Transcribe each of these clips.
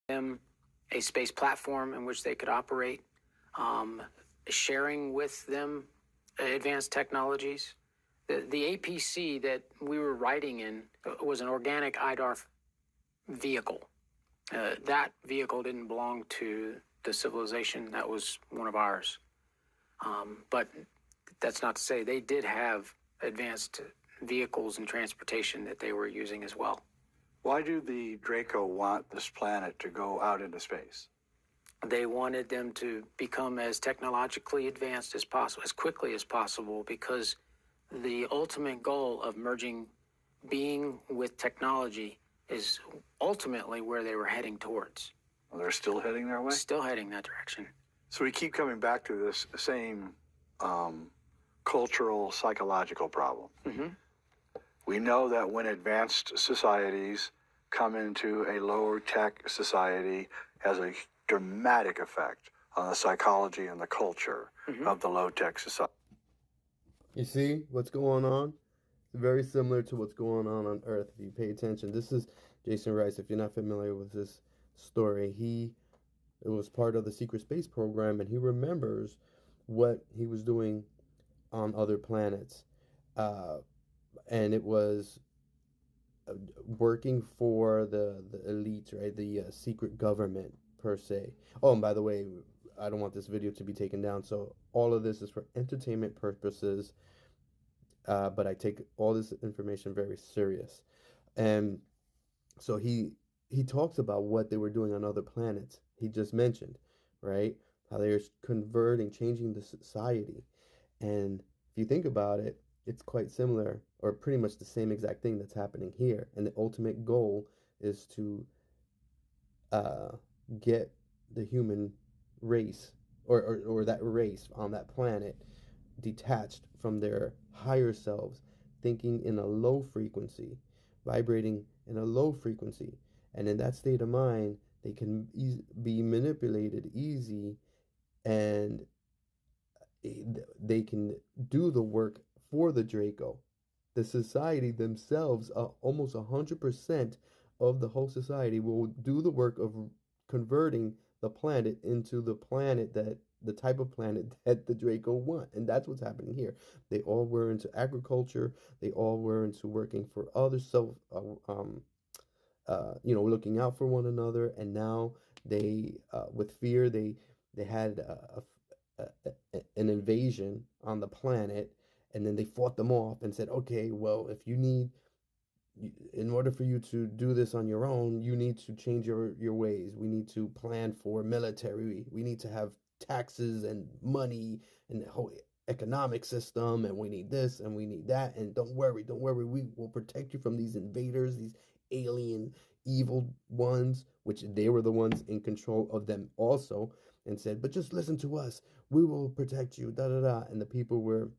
them a space platform in which they could operate, sharing with them advanced technologies. The APC that we were riding in was an organic IDARF vehicle. That vehicle didn't belong to the civilization. That was one of ours. But that's not to say they did have advanced vehicles and transportation that they were using as well. Why do the Draco want this planet to go out into space? They wanted them to become as technologically advanced as possible, as quickly as possible, because the ultimate goal of merging being with technology is ultimately where they were heading towards. Well, they're still heading their way? Still heading that direction. So we keep coming back to this same cultural, psychological problem. Mm-hmm. We know that when advanced societies come into a lower tech society, has a dramatic effect on the psychology and the culture of the low tech society. You see what's going on? Very similar to what's going on Earth if you pay attention. This is Jason Rice. If you're not familiar with this story, it was part of the secret space program, and he remembers what he was doing on other planets. And it was working for the elites, right? The secret government, per se. Oh, and by the way, I don't want this video to be taken down, so all of this is for entertainment purposes, but I take all this information very serious. And so he talks about what they were doing on other planets. He just mentioned, right, how they're converting, changing the society. And if you think about it, it's quite similar, or pretty much the same exact thing that's happening here. And the ultimate goal is to get the human race, or that race on that planet, detached from their higher selves, thinking in a low frequency, vibrating in a low frequency. And in that state of mind, they can be manipulated easy, and they can do the work for the Draco. The society themselves, almost 100% of the whole society will do the work of converting the planet into the type of planet that the Draco want. And that's what's happening here. They all were into agriculture. They all were into working for others, looking out for one another. And now they, with fear, they had an invasion on the planet, and then they fought them off and said, okay, well, in order for you to do this on your own, you need to change your ways. We need to plan for military. We need to have taxes and money and the whole economic system, and we need this and we need that. And don't worry, we will protect you from these invaders, these alien evil ones, which they were the ones in control of them also, and said, but just listen to us. We will protect you, da da da. And the people were,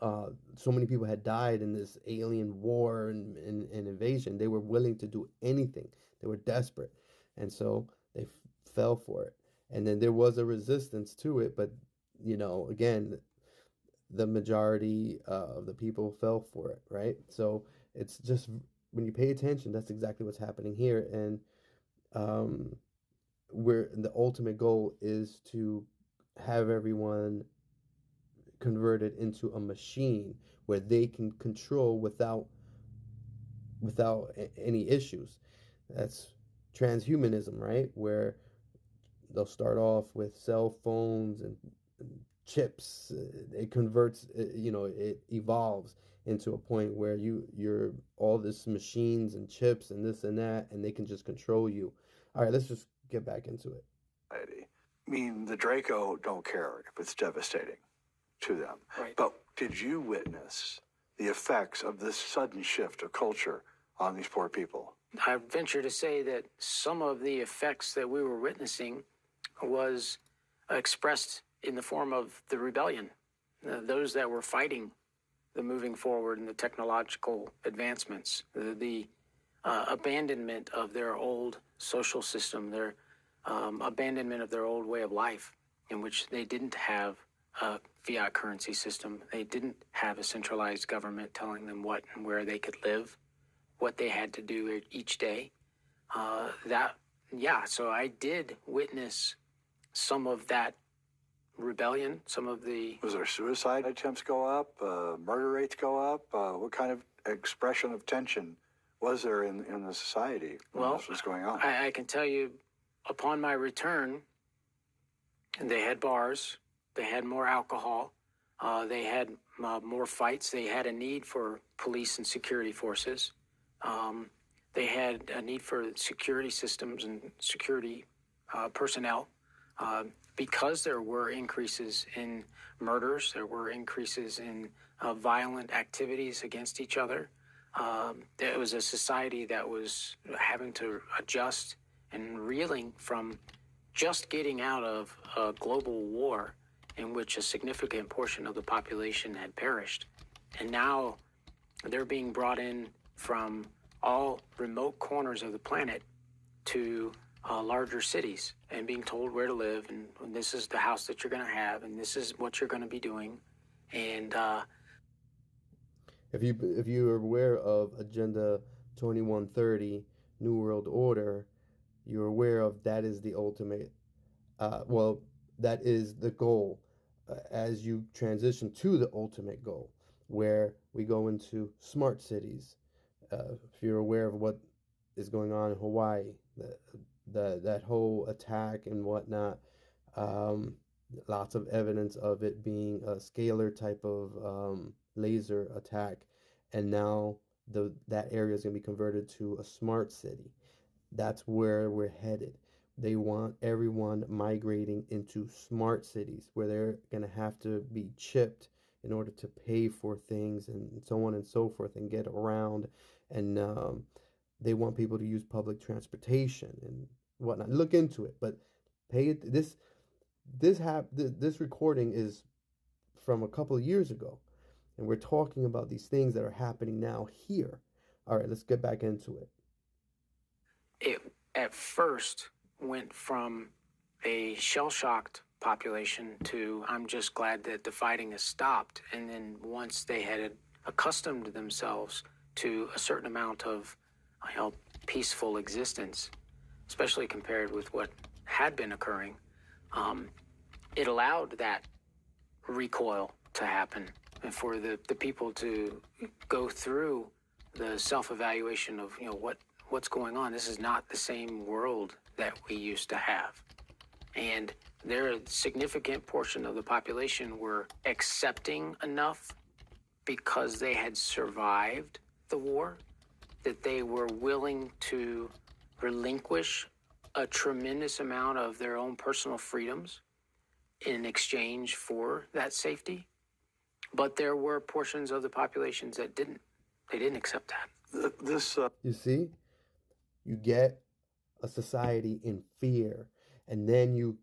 so many people had died in this alien war and invasion. They were willing to do anything. They were desperate. And so they fell for it. And then there was a resistance to it, but, again, the majority of the people fell for it, right? So it's just, when you pay attention, that's exactly what's happening here. And where the ultimate goal is to have everyone converted into a machine where they can control without any issues. That's transhumanism, right? Where they'll start off with cell phones and chips. It converts, it evolves into a point where you're all this machines and chips and this and that, and they can just control you. All right, let's just get back into it. I mean, the Draco don't care if it's devastating to them. Right. But did you witness the effects of this sudden shift of culture on these poor people? I venture to say that some of the effects that we were witnessing was expressed in the form of the rebellion. Those that were fighting the moving forward and the technological advancements, the abandonment of their old social system, their abandonment of their old way of life, in which they didn't have a fiat currency system. They didn't have a centralized government telling them what and where they could live, what they had to do each day. That yeah, so I did witness some of that rebellion, some of the. Was there suicide attempts go up? Murder rates go up? What kind of expression of tension was there in the society when this was going on? I can tell you, upon my return, they had bars, they had more alcohol, they had more fights, they had a need for police and security forces. They had a need for security systems and security personnel because there were increases in murders, there were increases in violent activities against each other. It was a society that was having to adjust and reeling from just getting out of a global war in which a significant portion of the population had perished. And now they're being brought in from all remote corners of the planet to larger cities and being told where to live, and this is the house that you're going to have, and this is what you're going to be doing. And if you are aware of Agenda 2130, New World Order, you're aware of that is the ultimate. That is the goal as you transition to the ultimate goal, where we go into smart cities. If you're aware of what is going on in Hawaii, that whole attack and whatnot, lots of evidence of it being a scalar type of laser attack, and now that area is going to be converted to a smart city. That's where we're headed. They want everyone migrating into smart cities where they're going to have to be chipped in order to pay for things and so on and so forth and get around. And they want people to use public transportation and whatnot. Look into it, but pay it. This recording is from a couple of years ago, and we're talking about these things that are happening now here. All right, let's get back into it. It at first went from a shell-shocked population to I'm just glad that the fighting has stopped. And then once they had accustomed themselves to a certain amount of peaceful existence, especially compared with what had been occurring, it allowed that recoil to happen and for the people to go through the self-evaluation of what's going on. This is not the same world that we used to have. And there a significant portion of the population were accepting enough because they had survived the war that they were willing to relinquish a tremendous amount of their own personal freedoms in exchange for that safety. But there were portions of the populations that didn't. They didn't accept that. You see, you get a society in fear, and then you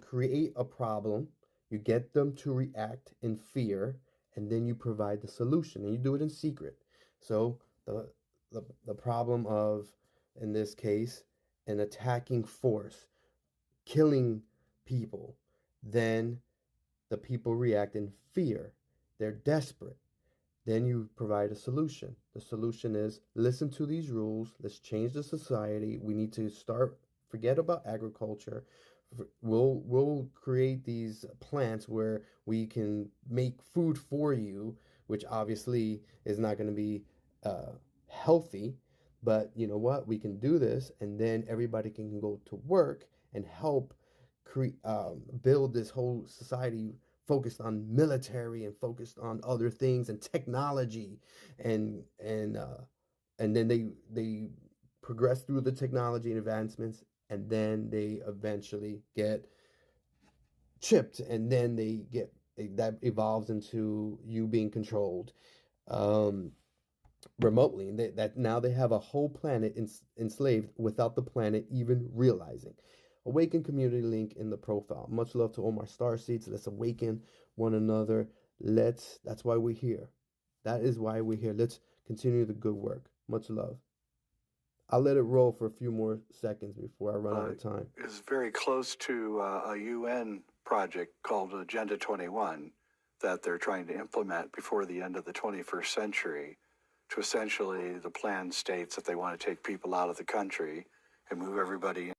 create a problem, you get them to react in fear, and then you provide the solution, and you do it in secret. So the problem of, in this case, an attacking force killing people, then the people react in fear. They're desperate. Then you provide a solution. The solution is listen to these rules. Let's change the society. We need to forget about agriculture. We'll create these plants where we can make food for you, which obviously is not going to be healthy. But you know what? We can do this, and then everybody can go to work and help build this whole society focused on military and focused on other things and technology, and then they progress through the technology and advancements, and then they eventually get chipped, and then that evolves into you being controlled remotely, and that now they have a whole planet enslaved without the planet even realizing. Awaken community link in the profile. Much love to all my star seeds. Let's awaken one another. That's why we're here. That is why we're here. Let's continue the good work. Much love. I'll let it roll for a few more seconds before I run out of time. It's very close to a UN project called Agenda 21 that they're trying to implement before the end of the 21st century. To essentially, the plan states that they want to take people out of the country and move everybody